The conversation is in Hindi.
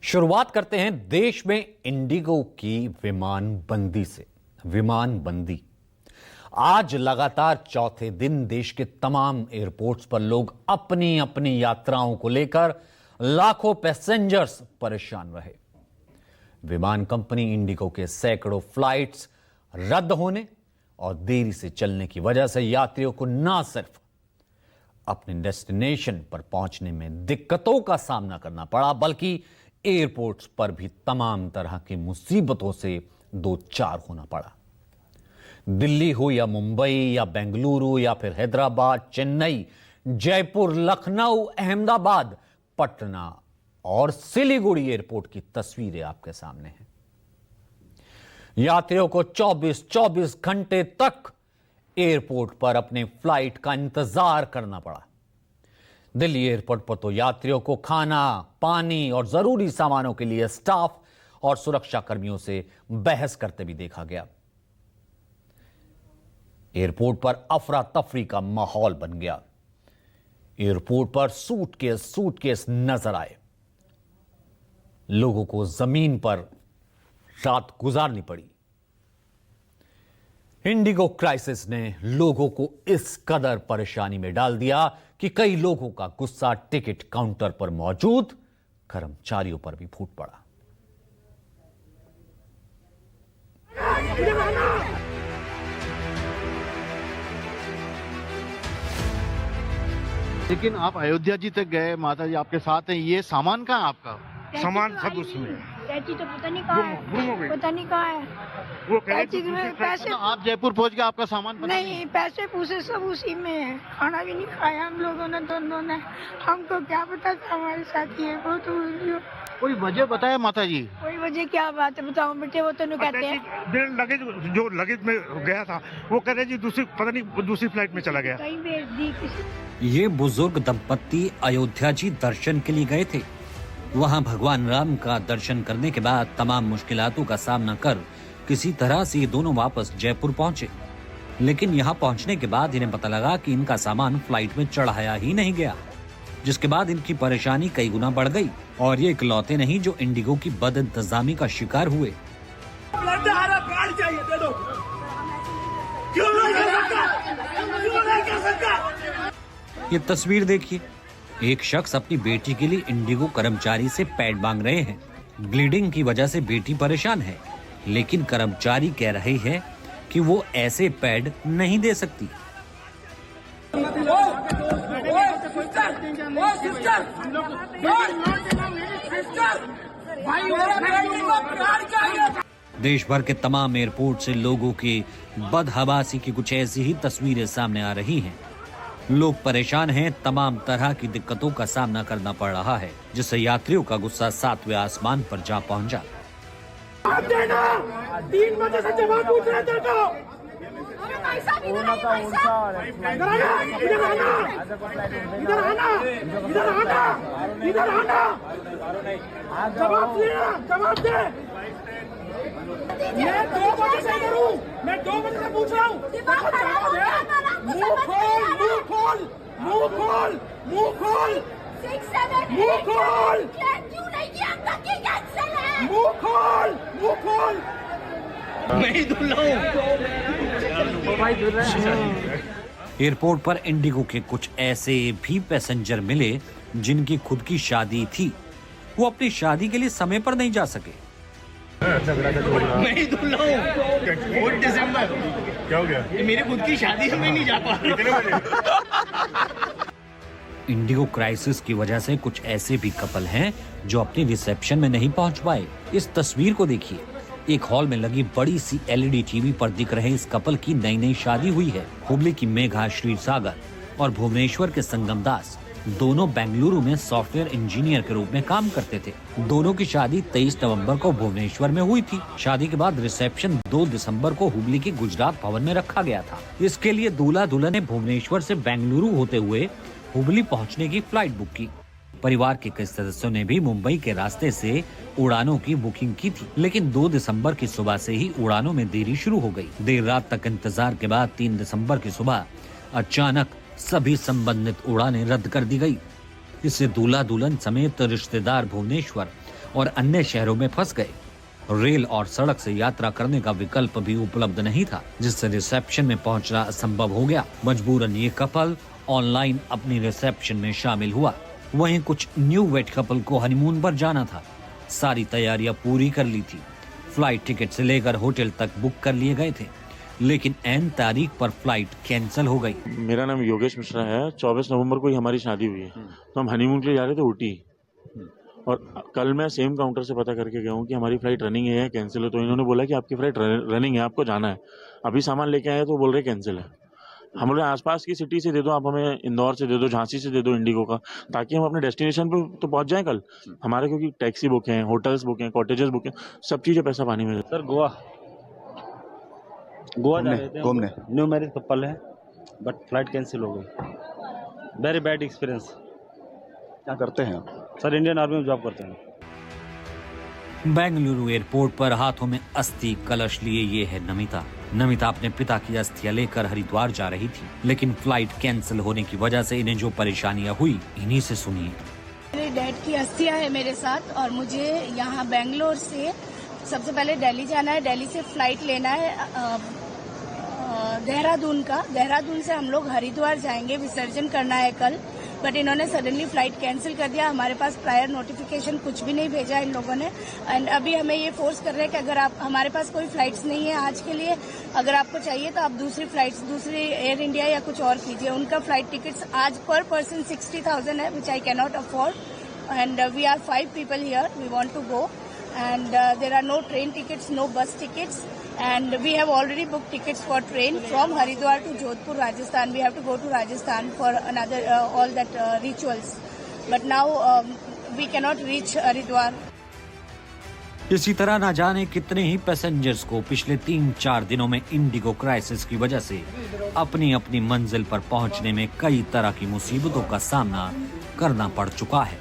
शुरुआत करते हैं देश में इंडिगो की विमान बंदी से। विमान बंदी आज लगातार चौथे दिन देश के तमाम एयरपोर्ट्स पर लोग अपनी अपनी यात्राओं को लेकर लाखों पैसेंजर्स परेशान रहे। विमान कंपनी इंडिगो के सैकड़ों फ्लाइट्स रद्द होने और देरी से चलने की वजह से यात्रियों को न सिर्फ अपने डेस्टिनेशन पर पहुंचने में दिक्कतों का सामना करना पड़ा, बल्कि एयरपोर्ट्स पर भी तमाम तरह की मुसीबतों से दो चार होना पड़ा। दिल्ली हो या मुंबई या बेंगलुरु या फिर हैदराबाद, चेन्नई, जयपुर, लखनऊ, अहमदाबाद, पटना और सिलीगुड़ी एयरपोर्ट की तस्वीरें आपके सामने हैं। यात्रियों को 24-24 घंटे तक एयरपोर्ट पर अपने फ्लाइट का इंतजार करना पड़ा। दिल्ली एयरपोर्ट पर तो यात्रियों को खाना, पानी और जरूरी सामानों के लिए स्टाफ और सुरक्षा कर्मियों से बहस करते भी देखा गया। एयरपोर्ट पर अफरा तफरी का माहौल बन गया। एयरपोर्ट पर सूटकेस नजर आए। लोगों को जमीन पर रात गुजारनी पड़ी। इंडिगो क्राइसिस ने लोगों को इस कदर परेशानी में डाल दिया कि कई लोगों का गुस्सा टिकट काउंटर पर मौजूद कर्मचारियों पर भी फूट पड़ा। लेकिन आप अयोध्या जी तक गए, माता जी आपके साथ हैं, ये सामान कहाँ है आपका? सामान सब उसमें कैची तो पता नहीं कहाँ है, पता नहीं कहाँ है। वो कह रहे कैची में पैसे आप जयपुर पहुंच गए, आपका सामान पता नहीं, पैसे पूसे सब उसी में है। खाना भी नहीं खाया हम लोगों ने, दोनों ने। हमको क्या पता था हमारे साथ ये बहुत कोई वजह बताया माता जी? कोई वजह क्या बात है बताओ बेटे, वो तो नहीं कहते हैं। लगेज जो लगेज में गया था वो कह रहे जी दूसरी पता नहीं दूसरी फ्लाइट में चला गया। कहीं भेज दी किसी। ये बुजुर्ग दंपत्ति अयोध्या जी दर्शन के लिए गए थे। वहां भगवान राम का दर्शन करने के बाद तमाम मुश्किलातों का सामना कर किसी तरह से ये दोनों वापस जयपुर पहुंचे। लेकिन यहां पहुंचने के बाद इन्हें पता लगा कि इनका सामान फ्लाइट में चढ़ाया ही नहीं गया, जिसके बाद इनकी परेशानी कई गुना बढ़ गई। और ये इकलौते नहीं जो इंडिगो की बदइंतजामी का शिकार हुए। ये तस्वीर देखिए, एक शख्स अपनी बेटी के लिए इंडिगो कर्मचारी से पैड मांग रहे हैं। ब्लीडिंग की वजह से बेटी परेशान है, लेकिन कर्मचारी कह रहे हैं कि वो ऐसे पैड नहीं दे सकती। देश भर के तमाम एयरपोर्ट से लोगों की बदहवासी की कुछ ऐसी ही तस्वीरें सामने आ रही हैं। लोग परेशान हैं, तमाम तरह की दिक्कतों का सामना करना पड़ रहा है, जिससे यात्रियों का गुस्सा 7वें आसमान पर जा पहुंचा। 3 बजे से जवाब पूछ रहे थे तो जवाब दे। मैं 2 बजे से इधर हूँ, मैं 2 बजे से पूछ रहा हूँ। मुंह खोल, मुंह खोल, मुंह खोल, मुंह खोल, मुंह खोल, क्यों नहीं किया? कैंसिल है। मुंह खोल, मुंह खोल। मैं धुल रहा हूँ। एयरपोर्ट पर इंडिगो के कुछ ऐसे भी पैसेंजर मिले जिनकी खुद की शादी थी। वो अपनी शादी के लिए समय पर नहीं जा सके। मैं ही धुल रहा हूँ। 4 दिसंबर क्या हो गया? ये मेरी खुद की शादी है, मैं नहीं जा पा रहा। इंडिगो क्राइसिस की वजह से कुछ ऐसे भी कपल हैं जो अपनी रिसेप्शन में नहीं पहुंच पाए। इस तस्वीर को देखिए, एक हॉल में लगी बड़ी सी LED टीवी पर दिख रहे इस कपल की नई शादी हुई है। हुबली की मेघा श्रीसागर और भुवनेश्वर के संगम दास दोनों बेंगलुरु में सॉफ्टवेयर इंजीनियर के रूप में काम करते थे। दोनों की शादी 23 नवंबर को भुवनेश्वर में हुई थी। शादी के बाद रिसेप्शन 2 दिसंबर को हुबली के गुजरात भवन में रखा गया था। इसके लिए दूल्हा दुल्हन ने भुवनेश्वर से बेंगलुरु होते हुए हुबली पहुंचने की फ्लाइट बुक की। परिवार के कई सदस्यों ने भी मुंबई के रास्ते से उड़ानों की बुकिंग की थी, लेकिन 2 दिसंबर की सुबह से ही उड़ानों में देरी शुरू हो गई। देर रात तक इंतजार के बाद 3 दिसंबर की सुबह अचानक सभी संबंधित उड़ानें रद्द कर दी गई। इससे दूल्हा दुल्हन समेत रिश्तेदार भुवनेश्वर और अन्य शहरों में फंस गए। रेल और सड़क से यात्रा करने का विकल्प भी उपलब्ध नहीं था, जिससे रिसेप्शन में पहुंचना असंभव हो गया। मजबूरन ये कपल ऑनलाइन अपनी रिसेप्शन में शामिल हुआ। वहीं कुछ न्यू वेड कपल को हनीमून पर जाना था। सारी तैयारियां पूरी कर ली थी। फ्लाइट टिकट से लेकर होटल तक बुक कर लिए गए थे, लेकिन ऐन तारीख पर फ्लाइट कैंसिल हो गई। मेरा नाम योगेश मिश्रा है। 24 नवंबर को ही हमारी शादी हुई है, तो हम हनीमून के लिए जा रहे थे ऊटी। और कल मैं सेम काउंटर से पता करके गया हूँ कि हमारी फ्लाइट रनिंग है या कैंसिल है। तो इन्होंने बोला कि आपकी फ्लाइट रनिंग है, आपको जाना है। अभी सामान लेके आए तो बोल रहे कैंसिल है। हम बोले आसपास की सिटी से दे दो, आप हमें इंदौर से दे दो, झांसी से दे दो इंडिगो का, ताकि हम अपने डेस्टिनेशन पे तो पहुंच जाएं कल। हमारे क्योंकि टैक्सी बुक हैं, होटल्स बुक हैं, कॉटेजेस बुक हैं, सब चीज़ें पैसा पानी में। सर गोवा जा रहे थे घूमने, न्यू मैरिज कपल है, बट फ्लाइट कैंसिल हो गई। Very bad experience. क्या करते हैं आप? सर इंडियन आर्मी में जॉब करते हैं। बेंगलुरु एयरपोर्ट पर हाथों में अस्थि कलश लिए ये है नमिता। नमिता अपने पिता की अस्थियां लेकर हरिद्वार जा रही थी, लेकिन फ्लाइट कैंसिल होने की वजह से इन्हें जो परेशानियां हुई, इन्हीं से सुनिए। मेरे डैड की अस्थियां है मेरे साथ, और मुझे यहाँ बेंगलोर से सबसे पहले दिल्ली जाना है। दिल्ली से फ्लाइट लेना है देहरादून का। देहरादून से हम लोग हरिद्वार जाएंगे, विसर्जन करना है कल, बट इन्होंने सडनली फ्लाइट कैंसिल कर दिया। हमारे पास प्रायर नोटिफिकेशन कुछ भी नहीं भेजा इन लोगों ने। एंड अभी हमें ये फोर्स कर रहे हैं कि अगर आप, हमारे पास कोई फ्लाइट्स नहीं है आज के लिए, अगर आपको चाहिए तो आप दूसरी फ्लाइट्स, दूसरी एयर इंडिया या कुछ और कीजिए। उनका फ्लाइट टिकट्स आज पर पर्सन 60,000 है, which I can not afford. And we are 5 people here, we want to go, and there are no train tickets, no bus tickets, and we have already booked tickets for train from Haridwar to Jodhpur, Rajasthan. We have to go to Rajasthan for another all that rituals, but now we cannot reach Haridwar. इसी तरह न जाने कितने ही पैसेंजर्स को पिछले 3-4 दिनों में इंडिगो क्राइसिस की वजह से अपनी अपनी मंजिल पर पहुंचने में कई तरह की मुसीबतों का सामना करना पड़ चुका है।